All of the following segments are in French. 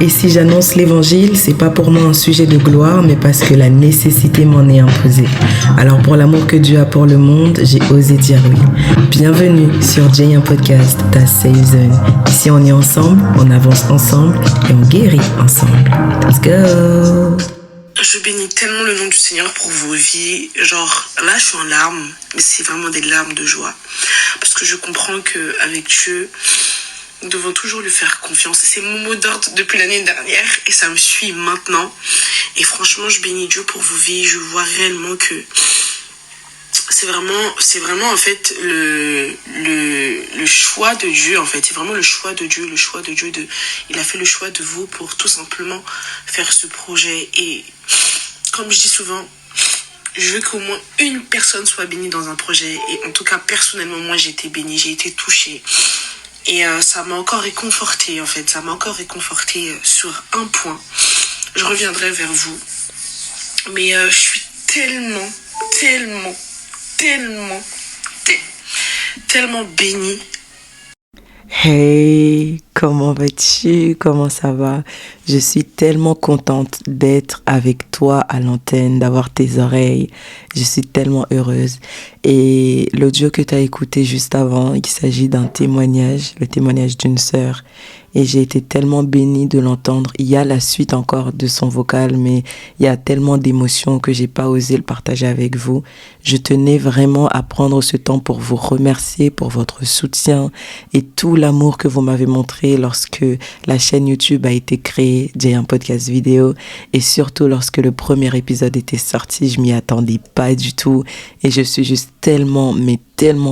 Et si j'annonce l'évangile, c'est pas pour moi un sujet de gloire, mais parce que la nécessité m'en est imposée. Alors pour l'amour que Dieu a pour le monde, j'ai osé dire oui. Bienvenue sur Jay, un podcast, ta safe zone. Ici on est ensemble, on avance ensemble et on guérit ensemble. Let's go! Je bénis tellement le nom du Seigneur pour vos vies. Genre, là, je suis en larmes, mais c'est vraiment des larmes de joie. Parce que je comprends qu'avec Dieu, nous devons toujours lui faire confiance. C'est mon mot d'ordre depuis l'année dernière et ça me suit maintenant. Et franchement, je bénis Dieu pour vos vies. Je vois réellement que c'est vraiment en fait le choix de Dieu en fait. C'est vraiment le choix de Dieu, il a fait le choix de vous pour tout simplement faire ce projet. Et comme je dis souvent, je veux qu'au moins une personne soit bénie dans un projet. Et en tout cas, personnellement, moi, j'ai été bénie, j'ai été touchée. Et ça m'a encore réconfortée, en fait. Ça m'a encore réconfortée sur un point. Je reviendrai vers vous. Mais je suis tellement bénie. Hey, comment vas-tu? Comment ça va? Je suis tellement contente d'être avec toi à l'antenne, d'avoir tes oreilles. Je suis tellement heureuse. Et l'audio que tu as écouté juste avant, il s'agit d'un témoignage, le témoignage d'une sœur. Et j'ai été tellement bénie de l'entendre. Il y a la suite encore de son vocal, mais il y a tellement d'émotions que j'ai pas osé le partager avec vous. Je tenais vraiment à prendre ce temps pour vous remercier pour votre soutien et tout l'amour que vous m'avez montré lorsque la chaîne YouTube a été créée, j'ai un podcast vidéo, et surtout lorsque le premier épisode était sorti, je m'y attendais pas du tout et je suis juste tellement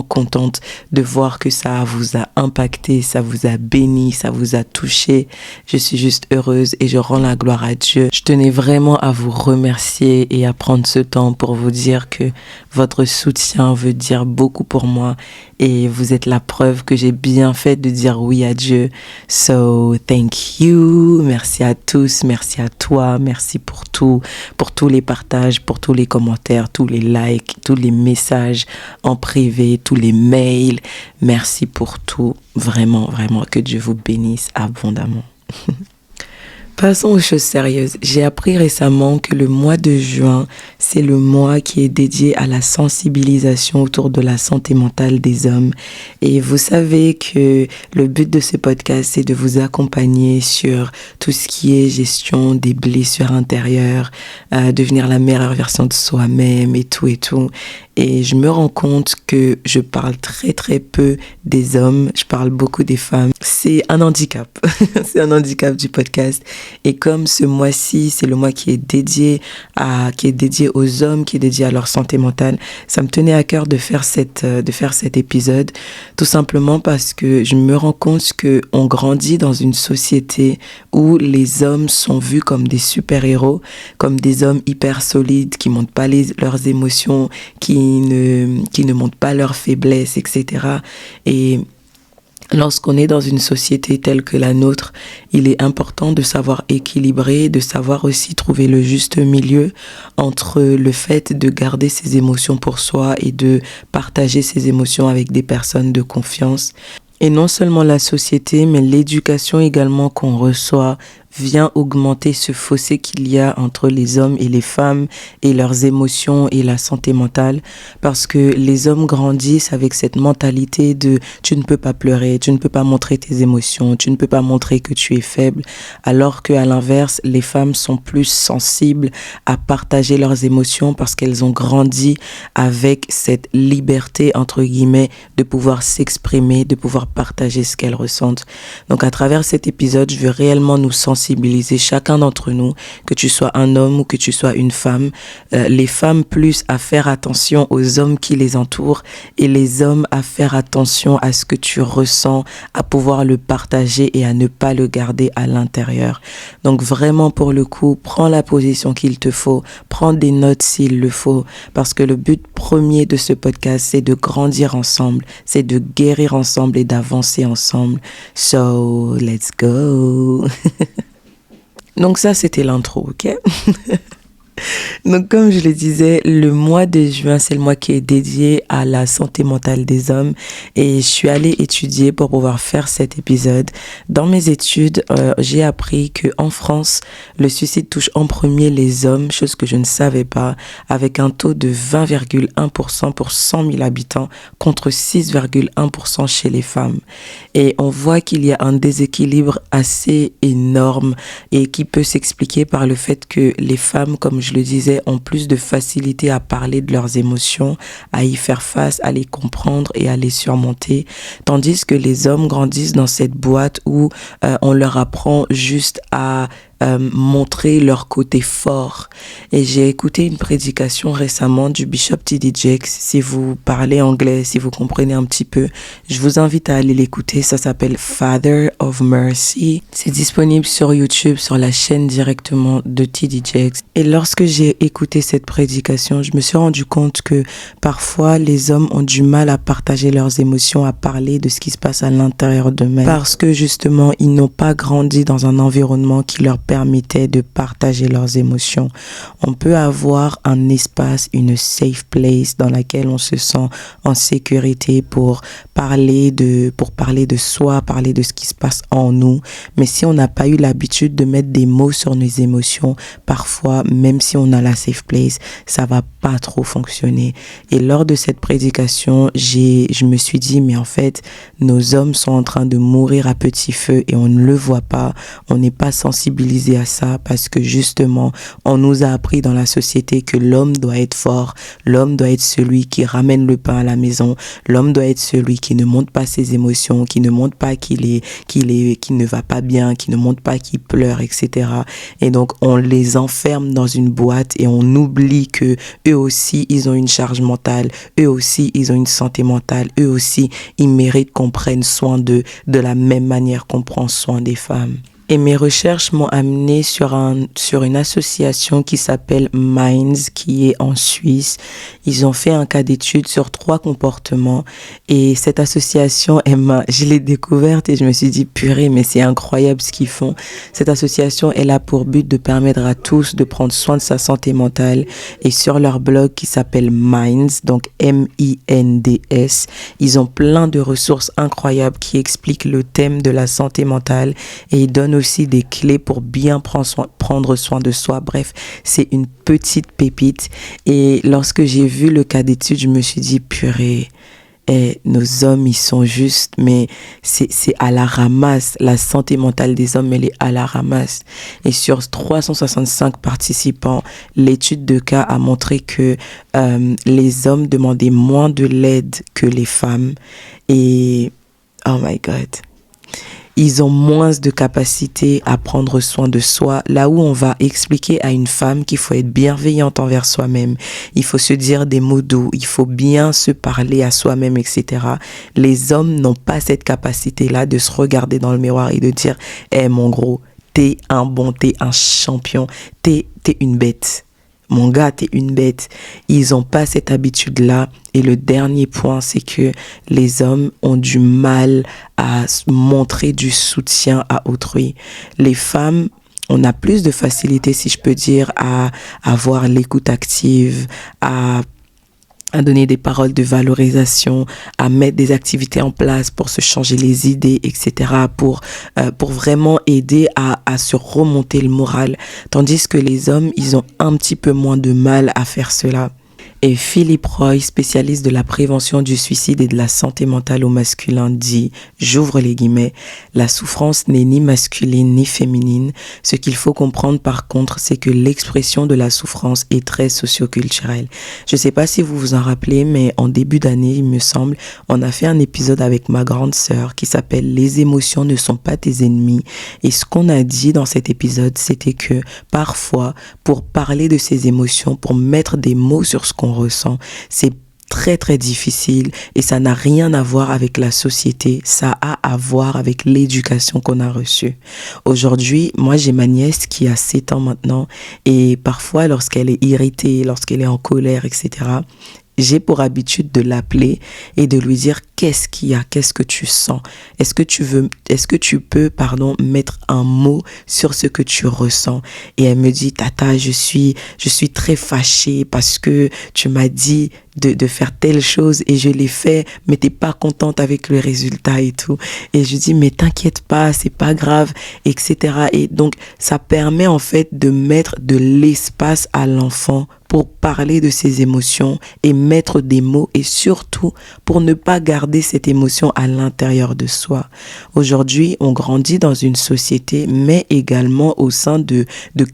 contente de voir que ça vous a impacté, ça vous a béni, ça vous a touché. Je suis juste heureuse et je rends la gloire à Dieu. Je tenais vraiment à vous remercier et à prendre ce temps pour vous dire que votre soutien veut dire beaucoup pour moi et vous êtes la preuve que j'ai bien fait de dire oui à Dieu. So, thank you. Merci à tous, merci à toi, merci pour tout, pour tous les partages, pour tous les commentaires, tous les likes, tous les messages en privé, tous les mails. Merci pour tout. Vraiment, que Dieu vous bénisse abondamment. Passons aux choses sérieuses. J'ai appris récemment que le mois de juin, c'est le mois qui est dédié à la sensibilisation autour de la santé mentale des hommes. Et vous savez que le but de ce podcast, c'est de vous accompagner sur tout ce qui est gestion des blessures intérieures, devenir la meilleure version de soi-même et tout. Et je me rends compte que je parle très peu des hommes, je parle beaucoup des femmes. C'est un handicap, c'est un handicap du podcast. Et comme ce mois-ci, c'est le mois qui est dédié aux hommes, qui est dédié à leur santé mentale, ça me tenait à cœur de faire cet épisode, tout simplement parce que je me rends compte que on grandit dans une société où les hommes sont vus comme des super-héros, comme des hommes hyper solides qui montrent pas leurs émotions, qui ne montrent pas leurs faiblesses, etc. Et lorsqu'on est dans une société telle que la nôtre, il est important de savoir équilibrer, de savoir aussi trouver le juste milieu entre le fait de garder ses émotions pour soi et de partager ses émotions avec des personnes de confiance. Et non seulement la société, mais l'éducation également qu'on reçoit vient augmenter ce fossé qu'il y a entre les hommes et les femmes et leurs émotions et la santé mentale, parce que les hommes grandissent avec cette mentalité de tu ne peux pas pleurer, tu ne peux pas montrer tes émotions, tu ne peux pas montrer que tu es faible, alors qu'à l'inverse, les femmes sont plus sensibles à partager leurs émotions parce qu'elles ont grandi avec cette liberté entre guillemets de pouvoir s'exprimer, de pouvoir partager ce qu'elles ressentent. Donc à travers cet épisode, je veux réellement nous sensibiliser chacun d'entre nous, que tu sois un homme ou que tu sois une femme, les femmes plus à faire attention aux hommes qui les entourent et les hommes à faire attention à ce que tu ressens, à pouvoir le partager et à ne pas le garder à l'intérieur. Donc vraiment pour le coup, prends la position qu'il te faut, prends des notes s'il le faut, parce que le but premier de ce podcast, c'est de grandir ensemble, c'est de guérir ensemble et d'avancer ensemble. So, let's go. Donc ça, c'était l'intro, ok? Donc, comme je le disais, le mois de juin, c'est le mois qui est dédié à la santé mentale des hommes. Et je suis allée étudier pour pouvoir faire cet épisode. Dans mes études, j'ai appris qu'en France, le suicide touche en premier les hommes, chose que je ne savais pas, avec un taux de 20,1% pour 100 000 habitants contre 6,1% chez les femmes. Et on voit qu'il y a un déséquilibre assez énorme et qui peut s'expliquer par le fait que les femmes, comme je le disais, ont plus de facilité à parler de leurs émotions, à y faire face, à les comprendre et à les surmonter, tandis que les hommes grandissent dans cette boîte où on leur apprend juste à montrer leur côté fort. Et j'ai écouté une prédication récemment du Bishop T.D. Jakes. Si vous parlez anglais, si vous comprenez un petit peu, je vous invite à aller l'écouter. Ça s'appelle Father of Mercy. C'est disponible sur YouTube, sur la chaîne directement de T.D. Jakes. Et lorsque j'ai écouté cette prédication, je me suis rendu compte que parfois les hommes ont du mal à partager leurs émotions, à parler de ce qui se passe à l'intérieur d'eux-mêmes, parce que justement ils n'ont pas grandi dans un environnement qui leur permettait de partager leurs émotions. On peut avoir un espace, une safe place dans laquelle on se sent en sécurité pour parler de soi, parler de ce qui se passe en nous. Mais si on n'a pas eu l'habitude de mettre des mots sur nos émotions, parfois, même si on a la safe place, ça va pas trop fonctionner. Et lors de cette prédication, je me suis dit, mais en fait, nos hommes sont en train de mourir à petit feu et on ne le voit pas. On n'est pas sensibilisé à ça parce que justement, on nous a appris dans la société que l'homme doit être fort, l'homme doit être celui qui ramène le pain à la maison, l'homme doit être celui qui ne montre pas ses émotions, qui ne montre pas qu'il ne va pas bien, qui ne montre pas qu'il pleure, etc. Et donc, on les enferme dans une boîte et on oublie que eux aussi, ils ont une charge mentale, eux aussi, ils ont une santé mentale, eux aussi, ils méritent qu'on prenne soin d'eux de la même manière qu'on prend soin des femmes. Et mes recherches m'ont amené sur une association qui s'appelle Minds, qui est en Suisse. Ils ont fait un cas d'étude sur 3 comportements. Et cette association, je l'ai découverte et je me suis dit, purée, mais c'est incroyable ce qu'ils font. Cette association, elle a pour but de permettre à tous de prendre soin de sa santé mentale. Et sur leur blog qui s'appelle Minds, donc M-I-N-D-S, ils ont plein de ressources incroyables qui expliquent le thème de la santé mentale et ils donnent aussi des clés pour bien prendre soin de soi. Bref, c'est une petite pépite. Et lorsque j'ai vu le cas d'étude, je me suis dit, purée, nos hommes, ils sont juste, mais c'est à la ramasse. La santé mentale des hommes, elle est à la ramasse. Et sur 365 participants, l'étude de cas a montré que les hommes demandaient moins de l'aide que les femmes. Et, oh my God, ils ont moins de capacité à prendre soin de soi, là où on va expliquer à une femme qu'il faut être bienveillante envers soi-même, il faut se dire des mots doux, il faut bien se parler à soi-même, etc. Les hommes n'ont pas cette capacité-là de se regarder dans le miroir et de dire « Eh mon gros, t'es un champion, t'es une bête. » Mon gars, t'es une bête. Ils ont pas cette habitude-là. Et le dernier point, c'est que les hommes ont du mal à montrer du soutien à autrui. Les femmes, on a plus de facilité, si je peux dire, à avoir l'écoute active, à donner des paroles de valorisation, à mettre des activités en place pour se changer les idées, etc., pour vraiment aider à se remonter le moral. Tandis que les hommes, ils ont un petit peu moins de mal à faire cela. Et Philippe Roy, spécialiste de la prévention du suicide et de la santé mentale au masculin, dit, j'ouvre les guillemets, la souffrance n'est ni masculine ni féminine. Ce qu'il faut comprendre par contre, c'est que l'expression de la souffrance est très socioculturelle. Je ne sais pas si vous vous en rappelez, mais en début d'année, il me semble, on a fait un épisode avec ma grande sœur qui s'appelle « Les émotions ne sont pas tes ennemis ». Et ce qu'on a dit dans cet épisode, c'était que parfois, pour parler de ces émotions, pour mettre des mots sur ce qu'on ressent, c'est très très difficile et ça n'a rien à voir avec la société, ça a à voir avec l'éducation qu'on a reçue. Aujourd'hui, moi j'ai ma nièce qui a 7 ans maintenant et parfois lorsqu'elle est irritée, lorsqu'elle est en colère, etc., j'ai pour habitude de l'appeler et de lui dire qu'est-ce qu'il y a, qu'est-ce que tu sens. Est-ce que tu peux, mettre un mot sur ce que tu ressens. Et elle me dit, Tata, je suis très fâchée parce que tu m'as dit de faire telle chose et je l'ai fait, mais t'es pas contente avec le résultat et tout. Et je dis, mais t'inquiète pas, c'est pas grave, etc. Et donc, ça permet en fait de mettre de l'espace à l'enfant pour parler de ses émotions et mettre des mots et surtout pour ne pas garder cette émotion à l'intérieur de soi. Aujourd'hui, on grandit dans une société, mais également au sein de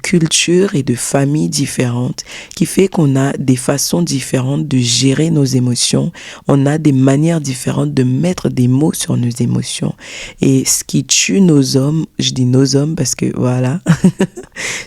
cultures et de familles différentes qui fait qu'on a des façons différentes de gérer nos émotions. On a des manières différentes de mettre des mots sur nos émotions. Et ce qui tue nos hommes, je dis nos hommes parce que voilà,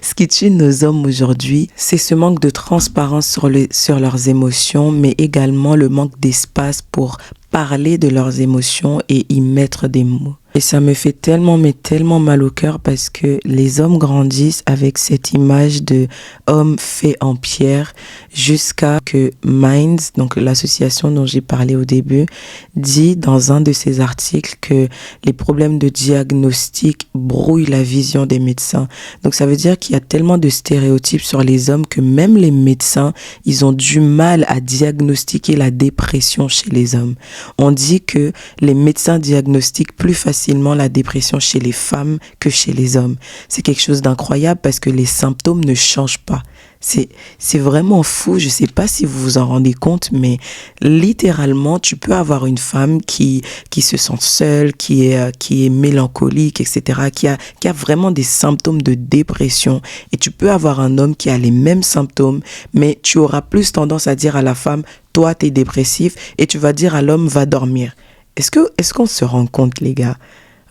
ce qui tue nos hommes aujourd'hui, c'est ce manque de transparence sur leurs émotions, mais également le manque d'espace pour parler de leurs émotions et y mettre des mots. Et ça me fait tellement, mais tellement mal au cœur parce que les hommes grandissent avec cette image de homme fait en pierre jusqu'à que Minds, donc l'association dont j'ai parlé au début, dit dans un de ses articles que les problèmes de diagnostic brouillent la vision des médecins. Donc ça veut dire qu'il y a tellement de stéréotypes sur les hommes que même les médecins, ils ont du mal à diagnostiquer la dépression chez les hommes. On dit que les médecins diagnostiquent plus facilement la dépression chez les femmes que chez les hommes. C'est quelque chose d'incroyable parce que les symptômes ne changent pas. C'est vraiment fou. Je sais pas si vous vous en rendez compte, mais littéralement, tu peux avoir une femme qui se sent seule, qui est mélancolique, etc., qui a vraiment des symptômes de dépression. Et tu peux avoir un homme qui a les mêmes symptômes, mais tu auras plus tendance à dire à la femme, toi, t'es dépressif, et tu vas dire à l'homme, va dormir. Est-ce qu'on se rend compte, les gars?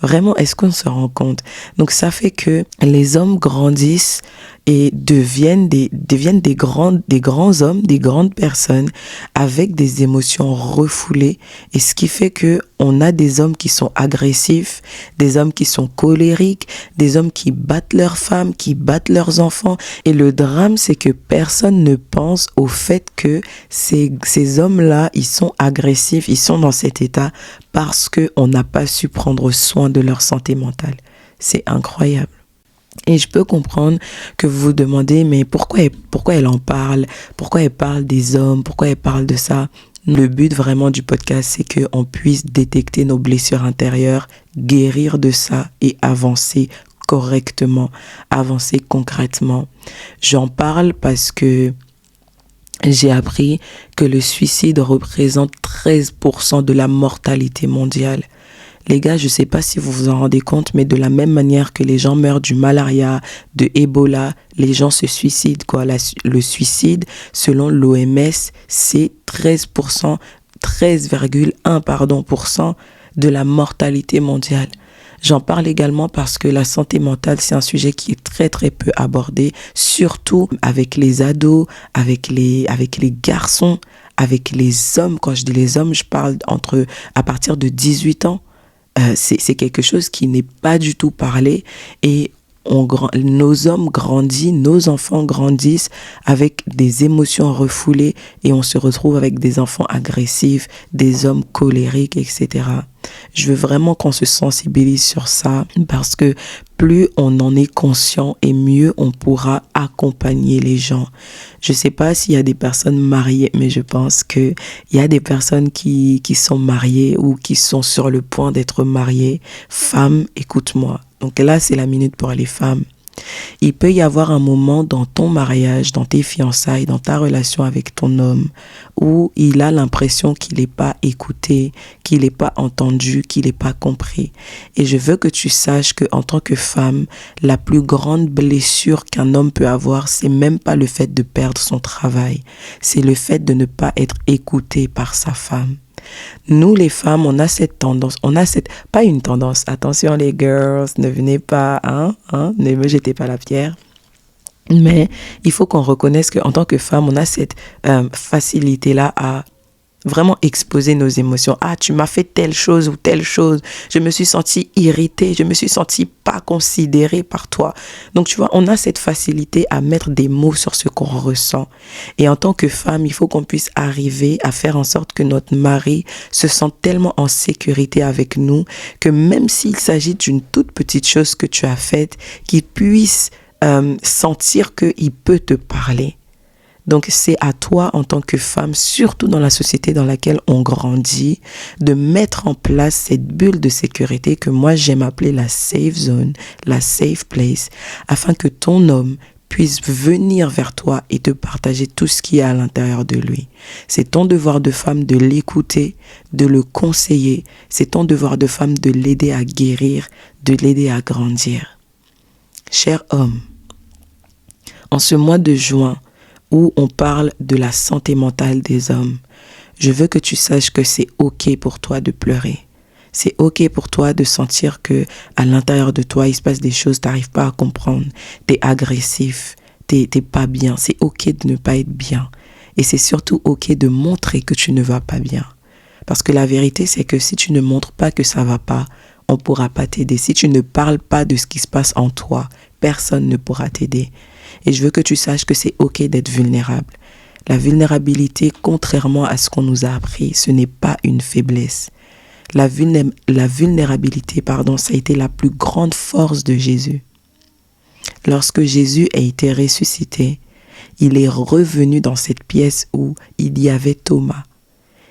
Vraiment, est-ce qu'on se rend compte? Donc, ça fait que les hommes grandissent et deviennent des grands hommes, des grandes personnes avec des émotions refoulées. Et ce qui fait que on a des hommes qui sont agressifs, des hommes qui sont colériques, des hommes qui battent leurs femmes, qui battent leurs enfants. Et le drame, c'est que personne ne pense au fait que ces hommes-là, ils sont agressifs, ils sont dans cet état parce qu'on n'a pas su prendre soin de leur santé mentale. C'est incroyable. Et je peux comprendre que vous vous demandez, mais pourquoi elle en parle? Pourquoi elle parle des hommes? Pourquoi elle parle de ça? Le but vraiment du podcast, c'est qu'on puisse détecter nos blessures intérieures, guérir de ça et avancer correctement, avancer concrètement. J'en parle parce que j'ai appris que le suicide représente 13% de la mortalité mondiale. Les gars, je sais pas si vous vous en rendez compte, mais de la même manière que les gens meurent du malaria, de Ebola, les gens se suicident, quoi. Le suicide, selon l'OMS, c'est 13,1% de la mortalité mondiale. J'en parle également parce que la santé mentale, c'est un sujet qui est très très peu abordé, surtout avec les ados, avec les garçons, avec les hommes. Quand je dis les hommes, je parle à partir de 18 ans. C'est quelque chose qui n'est pas du tout parlé et nos hommes grandissent, nos enfants grandissent avec des émotions refoulées et on se retrouve avec des enfants agressifs, des hommes colériques, etc. Je veux vraiment qu'on se sensibilise sur ça parce que plus on en est conscient et mieux on pourra accompagner les gens. Je sais pas s'il y a des personnes mariées, mais je pense que il y a des personnes qui sont mariées ou qui sont sur le point d'être mariées. Femmes, écoute-moi. Donc là, c'est la minute pour les femmes. Il peut y avoir un moment dans ton mariage, dans tes fiançailles, dans ta relation avec ton homme, où il a l'impression qu'il n'est pas écouté, qu'il n'est pas entendu, qu'il n'est pas compris. Et je veux que tu saches qu'en tant que femme, la plus grande blessure qu'un homme peut avoir, c'est même pas le fait de perdre son travail. C'est le fait de ne pas être écouté par sa femme. Nous, les femmes, on a cette tendance, pas une tendance, attention les girls, ne venez pas, ne me jetez pas la pierre. Mais il faut qu'on reconnaisse qu'en tant que femme, on a cette facilité-là à Vraiment exposer nos émotions. Ah, tu m'as fait telle chose ou telle chose. Je me suis sentie irritée. Je me suis sentie pas considérée par toi. Donc, tu vois, on a cette facilité à mettre des mots sur ce qu'on ressent. Et en tant que femme, il faut qu'on puisse arriver à faire en sorte que notre mari se sente tellement en sécurité avec nous que même s'il s'agit d'une toute petite chose que tu as faite, qu'il puisse sentir qu'il peut te parler. Donc, c'est à toi en tant que femme, surtout dans la société dans laquelle on grandit, de mettre en place cette bulle de sécurité que moi j'aime appeler la safe zone, la safe place, afin que ton homme puisse venir vers toi et te partager tout ce qu'il y a à l'intérieur de lui. C'est ton devoir de femme de l'écouter, de le conseiller. C'est ton devoir de femme de l'aider à guérir, de l'aider à grandir. Cher homme, en ce mois de juin, où on parle de la santé mentale des hommes, je veux que tu saches que c'est OK pour toi de pleurer. C'est OK pour toi de sentir que à l'intérieur de toi, il se passe des choses, tu n'arrives pas à comprendre. Tu es agressif, t'es pas bien. C'est OK de ne pas être bien. Et c'est surtout OK de montrer que tu ne vas pas bien. Parce que la vérité, c'est que si tu ne montres pas que ça va pas, on ne pourra pas t'aider. Si tu ne parles pas de ce qui se passe en toi, personne ne pourra t'aider. Et je veux que tu saches que c'est OK d'être vulnérable. La vulnérabilité, contrairement à ce qu'on nous a appris, ce n'est pas une faiblesse. La vulnérabilité, ça a été la plus grande force de Jésus. Lorsque Jésus a été ressuscité, il est revenu dans cette pièce où il y avait Thomas.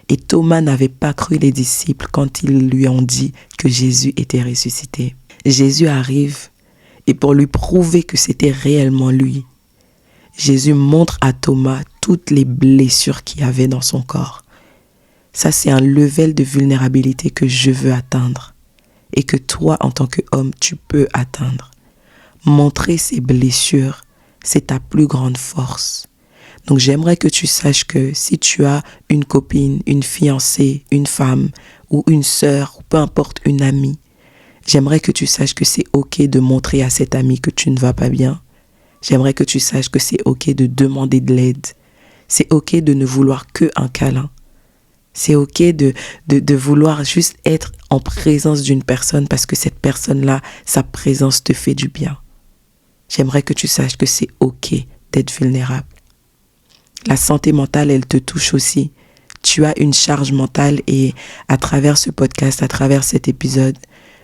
Et Thomas n'avait pas cru les disciples quand ils lui ont dit que Jésus était ressuscité. Jésus arrive. Et pour lui prouver que c'était réellement lui, Jésus montre à Thomas toutes les blessures qu'il y avait dans son corps. Ça, c'est un level de vulnérabilité que je veux atteindre et que toi, en tant qu'homme, tu peux atteindre. Montrer ces blessures, c'est ta plus grande force. Donc, j'aimerais que tu saches que si tu as une copine, une fiancée, une femme ou une sœur, ou peu importe, une amie, j'aimerais que tu saches que c'est OK de montrer à cette amie que tu ne vas pas bien. J'aimerais que tu saches que c'est OK de demander de l'aide. C'est OK de ne vouloir qu'un câlin. C'est OK de vouloir juste être en présence d'une personne parce que cette personne-là, sa présence te fait du bien. J'aimerais que tu saches que c'est OK d'être vulnérable. La santé mentale, elle te touche aussi. Tu as une charge mentale et à travers ce podcast, à travers cet épisode,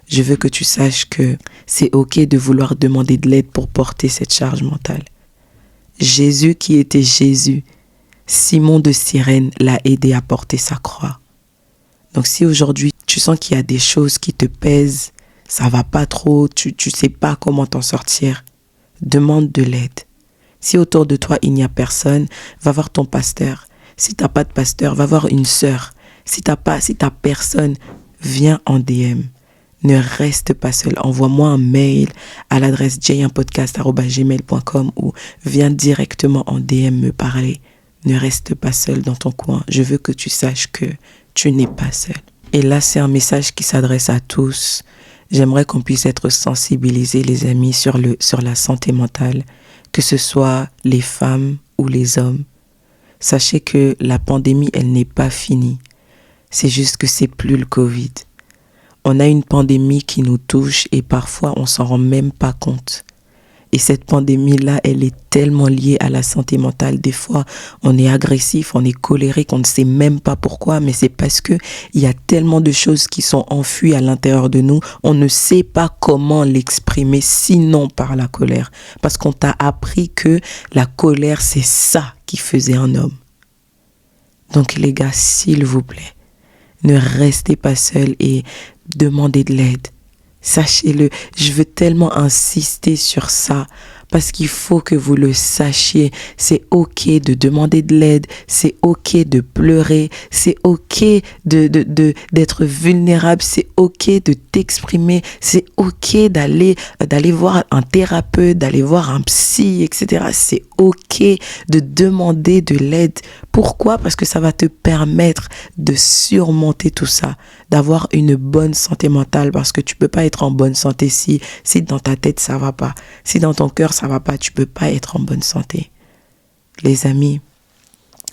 je veux que tu saches que c'est OK de vouloir demander de l'aide pour porter cette charge mentale. Jésus qui était Jésus, Simon de Cyrène l'a aidé à porter sa croix. Donc si aujourd'hui tu sens qu'il y a des choses qui te pèsent, ça va pas trop, tu sais pas comment t'en sortir, demande de l'aide. Si autour de toi il n'y a personne, va voir ton pasteur. Si t'as pas de pasteur, va voir une sœur. Si t'as personne, viens en DM. Ne reste pas seul. Envoie-moi un mail à l'adresse jayenpodcast@gmail.com ou viens directement en DM me parler. Ne reste pas seul dans ton coin. Je veux que tu saches que tu n'es pas seul. Et là, c'est un message qui s'adresse à tous. J'aimerais qu'on puisse être sensibilisés, les amis, sur la santé mentale, que ce soit les femmes ou les hommes. Sachez que la pandémie, elle n'est pas finie. C'est juste que c'est plus le Covid. On a une pandémie qui nous touche et parfois on s'en rend même pas compte. Et cette pandémie-là, elle est tellement liée à la santé mentale. Des fois, on est agressif, on est colérique, on ne sait même pas pourquoi, mais c'est parce que il y a tellement de choses qui sont enfuies à l'intérieur de nous. On ne sait pas comment l'exprimer, sinon par la colère. Parce qu'on t'a appris que la colère, c'est ça qui faisait un homme. Donc les gars, s'il vous plaît, ne restez pas seuls et demandez de l'aide. Sachez-le, je veux tellement insister sur ça parce qu'il faut que vous le sachiez. C'est OK de demander de l'aide, c'est OK de pleurer, c'est OK d'être vulnérable, c'est OK de t'exprimer, c'est OK d'aller voir un thérapeute, d'aller voir un psy, etc. C'est OK de demander de l'aide. Pourquoi? Parce que ça va te permettre de surmonter tout ça, d'avoir une bonne santé mentale, parce que tu peux pas être en bonne santé si dans ta tête ça va pas, si dans ton cœur ça va pas, tu peux pas être en bonne santé. Les amis,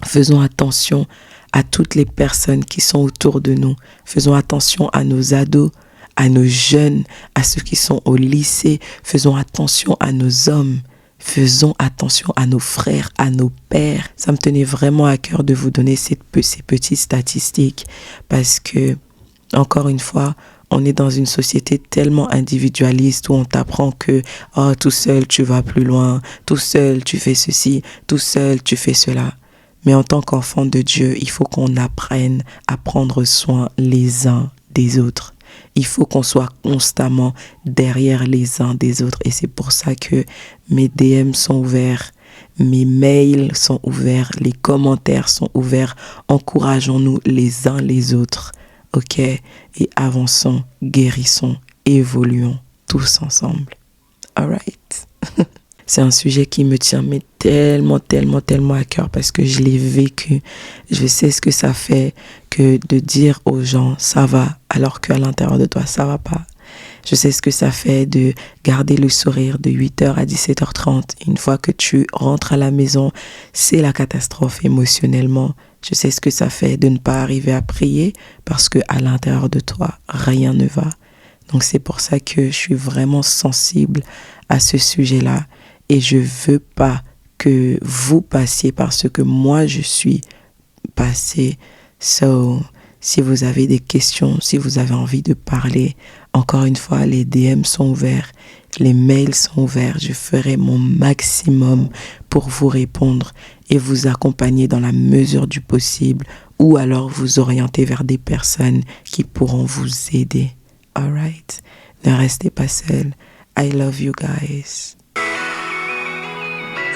faisons attention à toutes les personnes qui sont autour de nous. Faisons attention à nos ados, à nos jeunes, à ceux qui sont au lycée. Faisons attention à nos hommes. Faisons attention à nos frères, à nos pères. Ça me tenait vraiment à cœur de vous donner ces petites statistiques parce que, encore une fois, on est dans une société tellement individualiste où on t'apprend que tout seul tu vas plus loin, tout seul tu fais ceci, tout seul tu fais cela. Mais en tant qu'enfant de Dieu, il faut qu'on apprenne à prendre soin les uns des autres. Il faut qu'on soit constamment derrière les uns des autres. Et c'est pour ça que mes DM sont ouverts, mes mails sont ouverts, les commentaires sont ouverts. Encourageons-nous les uns les autres. Ok? Et avançons, guérissons, évoluons tous ensemble. Alright? C'est un sujet qui me tient mais tellement à cœur parce que je l'ai vécu. Je sais ce que ça fait que de dire aux gens ça va alors qu'à l'intérieur de toi ça va pas. Je sais ce que ça fait de garder le sourire de 8h à 17h30. Une fois que tu rentres à la maison, c'est la catastrophe émotionnellement. Je sais ce que ça fait de ne pas arriver à prier parce que à l'intérieur de toi, rien ne va. Donc c'est pour ça que je suis vraiment sensible à ce sujet-là. Et je veux pas que vous passiez par ce que moi je suis passé. So, si vous avez des questions, si vous avez envie de parler, encore une fois, les DM sont ouverts, les mails sont ouverts. Je ferai mon maximum pour vous répondre et vous accompagner dans la mesure du possible ou alors vous orienter vers des personnes qui pourront vous aider. Alright? Ne restez pas seuls. I love you guys.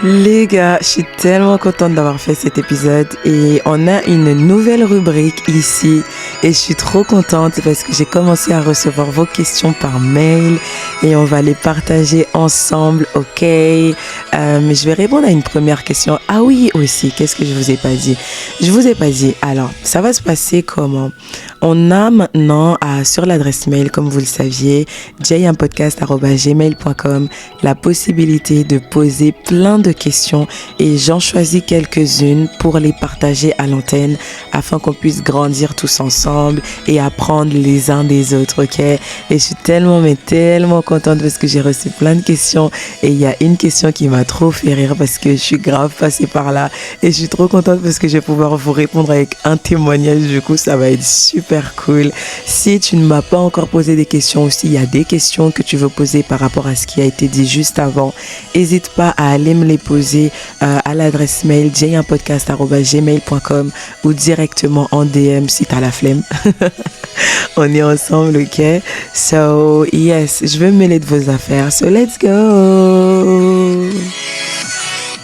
Les gars, je suis tellement contente d'avoir fait cet épisode et on a une nouvelle rubrique ici et je suis trop contente parce que j'ai commencé à recevoir vos questions par mail et on va les partager ensemble, ok? Mais je vais répondre à une première question. Ah oui, aussi, qu'est-ce que je vous ai pas dit? Je vous ai pas dit. Alors, ça va se passer comment? On a maintenant sur l'adresse mail, comme vous le saviez, jayunpodcast@gmail.com, la possibilité de poser plein de questions et j'en choisis quelques-unes pour les partager à l'antenne afin qu'on puisse grandir tous ensemble et apprendre les uns des autres, ok? Et je suis tellement contente parce que j'ai reçu plein de questions et il y a une question qui m'a trop fait rire parce que je suis grave passée par là et je suis trop contente parce que je vais pouvoir vous répondre avec un témoignage. Du coup, ça va être super cool. Si tu ne m'as pas encore posé des questions aussi, il y a des questions que tu veux poser par rapport à ce qui a été dit juste avant, n'hésite pas à aller me les poser à l'adresse mail jayunpodcast@gmail.com ou directement en DM si t'as la flemme. On est ensemble, ok? So, yes, je veux me mêler de vos affaires. So, let's go!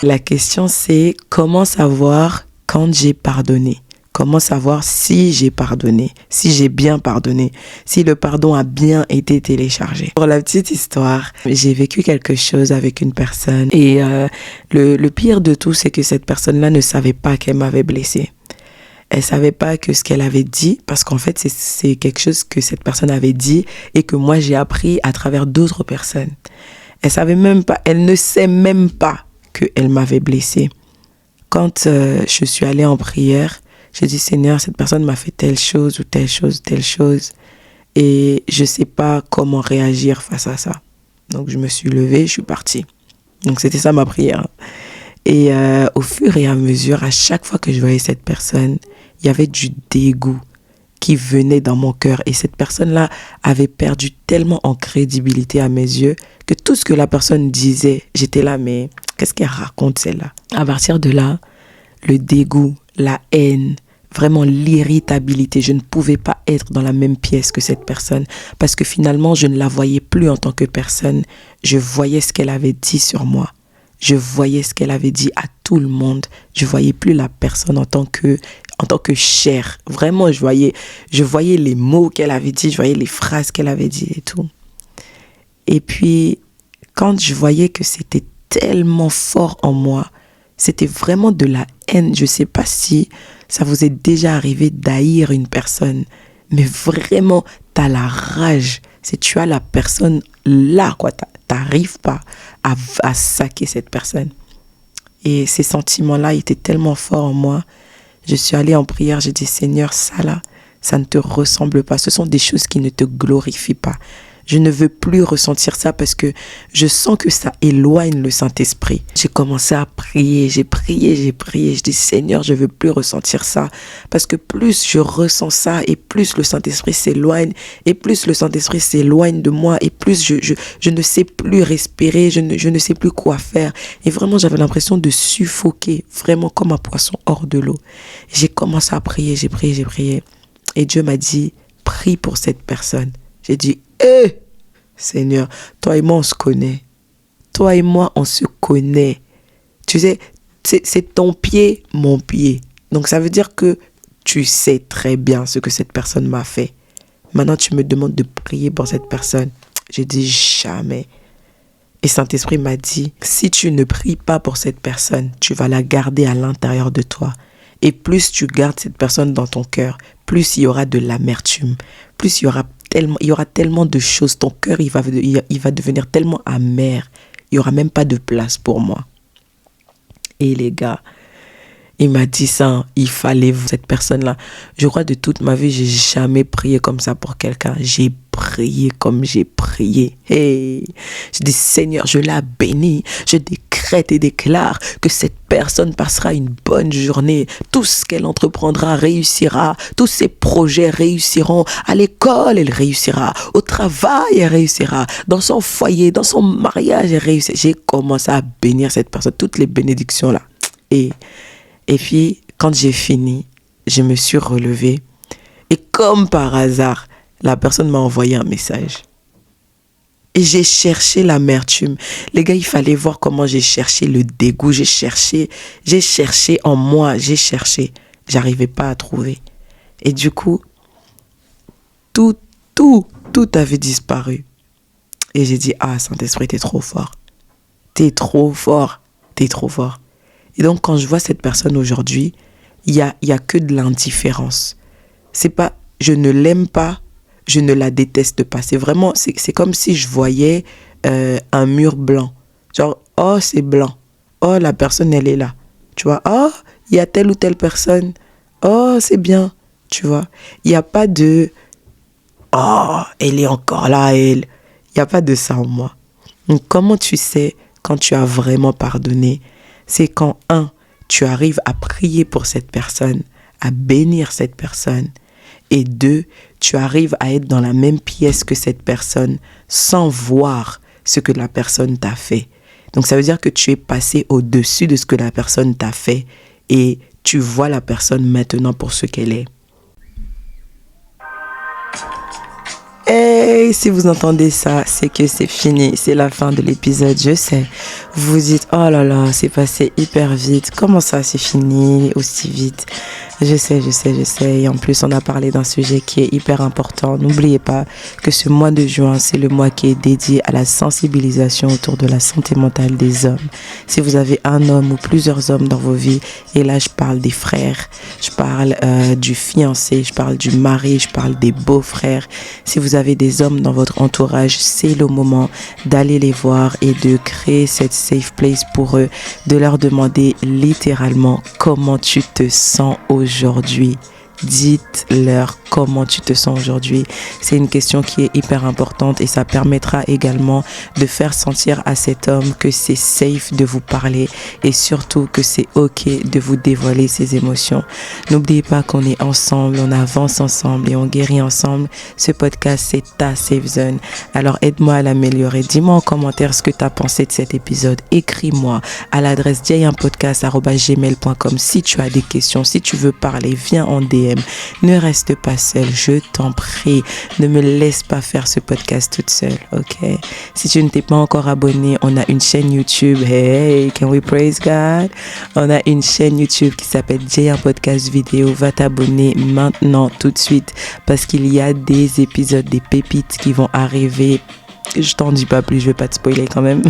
La question, c'est comment savoir quand j'ai pardonné? Comment savoir si j'ai pardonné, si j'ai bien pardonné, si le pardon a bien été téléchargé. Pour la petite histoire, j'ai vécu quelque chose avec une personne et le pire de tout, c'est que cette personne-là ne savait pas qu'elle m'avait blessée. Elle savait pas que ce qu'elle avait dit, parce qu'en fait, c'est quelque chose que cette personne avait dit et que moi, j'ai appris à travers d'autres personnes. Elle ne sait même pas qu'elle m'avait blessée. Quand je suis allée en prière, j'ai dit, Seigneur, cette personne m'a fait telle chose ou telle chose, et je sais pas comment réagir face à ça. Donc, je me suis levée, je suis partie. Donc, c'était ça ma prière. Et au fur et à mesure, à chaque fois que je voyais cette personne, il y avait du dégoût qui venait dans mon cœur. Et cette personne-là avait perdu tellement en crédibilité à mes yeux que tout ce que la personne disait, j'étais là, mais qu'est-ce qu'elle raconte celle-là? À partir de là, le dégoût, la haine, vraiment l'irritabilité. Je ne pouvais pas être dans la même pièce que cette personne parce que finalement, je ne la voyais plus en tant que personne. Je voyais ce qu'elle avait dit sur moi. Je voyais ce qu'elle avait dit à tout le monde. Je voyais plus la personne en tant que chair. Vraiment, je voyais les mots qu'elle avait dit, je voyais les phrases qu'elle avait dit et tout. Et puis, quand je voyais que c'était tellement fort en moi, c'était vraiment de la haine. Je sais pas si ça vous est déjà arrivé d'haïr une personne, mais vraiment, t'as la rage. Si tu as la personne là, quoi, t'arrives pas à saquer cette personne. Et ces sentiments-là étaient tellement forts en moi Je suis allée en prière, j'ai dit, Seigneur, ça là, ça ne te ressemble pas. Ce sont des choses qui ne te glorifient pas. Je ne veux plus ressentir ça parce que je sens que ça éloigne le Saint-Esprit. J'ai commencé à prier, j'ai prié. Je dis, Seigneur, je ne veux plus ressentir ça. Parce que plus je ressens ça et plus le Saint-Esprit s'éloigne, et plus le Saint-Esprit s'éloigne de moi, et plus je ne sais plus respirer, je ne sais plus quoi faire. Et vraiment, j'avais l'impression de suffoquer, vraiment comme un poisson hors de l'eau. J'ai commencé à prier, j'ai prié. Et Dieu m'a dit, prie pour cette personne. J'ai dit, Seigneur, toi et moi, on se connaît. Toi et moi, on se connaît. Tu sais, c'est ton pied, mon pied. Donc, ça veut dire que tu sais très bien ce que cette personne m'a fait. Maintenant, tu me demandes de prier pour cette personne. J'ai dit jamais. Et Saint-Esprit m'a dit, si tu ne pries pas pour cette personne, tu vas la garder à l'intérieur de toi. Et plus tu gardes cette personne dans ton cœur, plus il y aura de l'amertume, plus il y aura tellement de choses. Ton cœur, il va devenir tellement amer. Il n'y aura même pas de place pour moi. Et les gars, il m'a dit ça, il fallait cette personne-là. Je crois de toute ma vie, j'ai jamais prié comme ça pour quelqu'un. J'ai prié comme j'ai prié. Hey, je dis, Seigneur, je la bénis. Je décrète et déclare que cette personne passera une bonne journée. Tout ce qu'elle entreprendra réussira. Tous ses projets réussiront. À l'école, elle réussira. Au travail, elle réussira. Dans son foyer, dans son mariage, elle réussira. J'ai commencé à bénir cette personne. Toutes les bénédictions là. Et puis, quand j'ai fini, je me suis relevée. Et comme par hasard, la personne m'a envoyé un message. Et j'ai cherché l'amertume. Les gars, il fallait voir comment j'ai cherché le dégoût. J'ai cherché en moi. J'arrivais pas à trouver. Et du coup, tout avait disparu. Et j'ai dit, Saint-Esprit, t'es trop fort. T'es trop fort. Et donc, quand je vois cette personne aujourd'hui, il y a que de l'indifférence. C'est pas, je ne l'aime pas, je ne la déteste pas. C'est vraiment, c'est comme si je voyais un mur blanc. Genre, c'est blanc. La personne, elle est là. Tu vois, il y a telle ou telle personne. C'est bien. Tu vois, il n'y a pas de, elle est encore là, elle. Il n'y a pas de ça en moi. Donc, comment tu sais quand tu as vraiment pardonné? C'est quand, tu arrives à prier pour cette personne, à bénir cette personne. Et 2, tu arrives à être dans la même pièce que cette personne sans voir ce que la personne t'a fait. Donc, ça veut dire que tu es passé au-dessus de ce que la personne t'a fait et tu vois la personne maintenant pour ce qu'elle est. Hey, si vous entendez ça, c'est que c'est fini, c'est la fin de l'épisode, je sais. Vous vous dites, oh là là, c'est passé hyper vite, comment ça c'est fini aussi vite? Je sais. Et en plus, on a parlé d'un sujet qui est hyper important. N'oubliez pas que ce mois de juin, c'est le mois qui est dédié à la sensibilisation autour de la santé mentale des hommes. Si vous avez un homme ou plusieurs hommes dans vos vies, et là, je parle des frères, je parle du fiancé, je parle du mari, je parle des beaux-frères. Si vous avez des hommes dans votre entourage, c'est le moment d'aller les voir et de créer cette safe place pour eux, de leur demander littéralement comment tu te sens aujourd'hui. Dites-leur comment tu te sens aujourd'hui. C'est une question qui est hyper importante et ça permettra également de faire sentir à cet homme que c'est safe de vous parler et surtout que c'est ok de vous dévoiler ses émotions. N'oubliez pas qu'on est ensemble, on avance ensemble et on guérit ensemble. Ce podcast, c'est ta safe zone. Alors aide-moi à l'améliorer. Dis-moi en commentaire ce que tu as pensé de cet épisode. Écris-moi à l'adresse diayenpodcast@gmail.com si tu as des questions, si tu veux parler, viens en DM. Ne reste pas seul, je t'en prie. Ne me laisse pas faire ce podcast toute seule, ok? Si tu ne t'es pas encore abonné, on a une chaîne YouTube. Hey, can we praise God? On a une chaîne YouTube qui s'appelle Jayen Podcast Vidéo. Va t'abonner maintenant, tout de suite, parce qu'il y a des épisodes, des pépites qui vont arriver. Je t'en dis pas plus, je vais pas te spoiler quand même.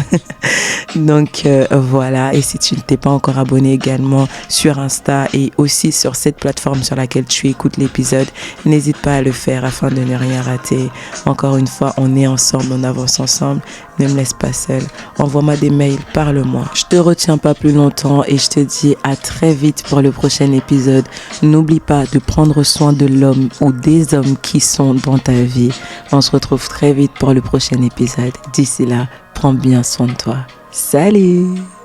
Donc voilà, et si tu ne t'es pas encore abonné également sur Insta et aussi sur cette plateforme sur laquelle tu écoutes l'épisode, n'hésite pas à le faire afin de ne rien rater. Encore une fois, on est ensemble, on avance ensemble. Ne me laisse pas seule. Envoie-moi des mails, parle-moi. Je te retiens pas plus longtemps et je te dis à très vite pour le prochain épisode. N'oublie pas de prendre soin de l'homme ou des hommes qui sont dans ta vie. On se retrouve très vite pour le prochain épisode. D'ici là, prends bien soin de toi. Salut!